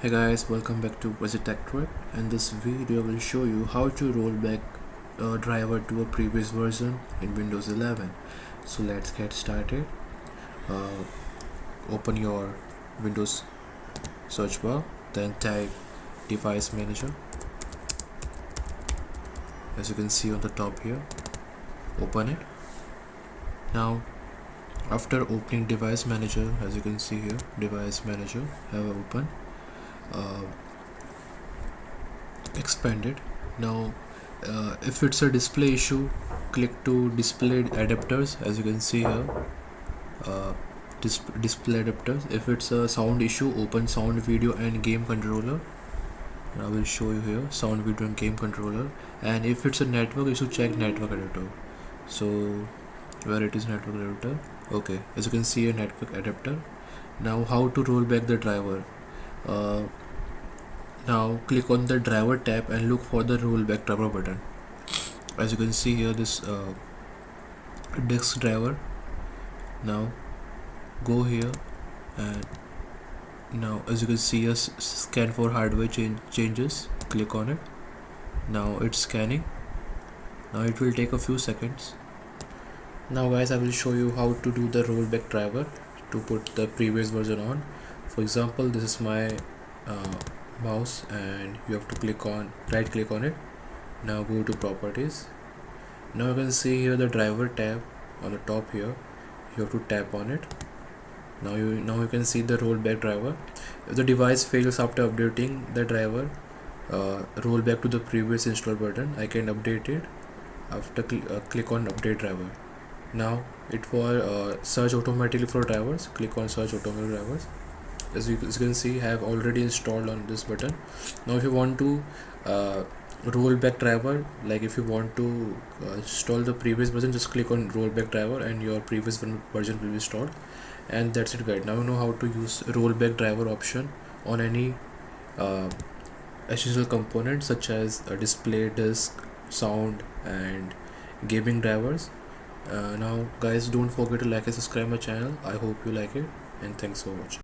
Hey guys, welcome back to Visit Tech Trip. In this video, I will show you how to roll back a driver to a previous version in Windows 11. So let's get started. Open your Windows search bar, then type Device Manager. As you can see on the top here, open it. Now, after opening Device Manager, as you can see here, Device Manager have opened. Expanded. Now if it's a display issue, click to display adapters. As you can see here, display adapters. If it's a sound issue, open sound, video and game controller. I will show you here sound, video and game controller. And if it's a network issue, check network adapter. So where it is, network adapter. Okay, as you can see, a network adapter. Now how to roll back the driver. Now click on the driver tab and look for the rollback driver button. As you can see here, this disk driver. Now go here, and now as you can see, a scan for hardware changes. Click on it. Now it's scanning. Now it will take a few seconds. Now guys, I will show you how to do the rollback driver to put the previous version on. For example, this is my mouse, and you have to right click on it. Now go to properties. Now you can see here the driver tab on the top here. You have to tap on it. Now you can see the rollback driver. If the device fails after updating the driver, roll back to the previous install button. I can update it after click on update driver. Now it will search automatically for drivers. Click on search automatic drivers. As you can see, I have already installed on this button. Now if you want to roll back driver, like if you want to install the previous version, just click on rollback driver and your previous version will be installed. And that's it guys. Now you know how to use rollback driver option on any essential components such as a display, disk, sound and gaming drivers. Now guys, don't forget to like and subscribe my channel. I hope you like it, and thanks for watching.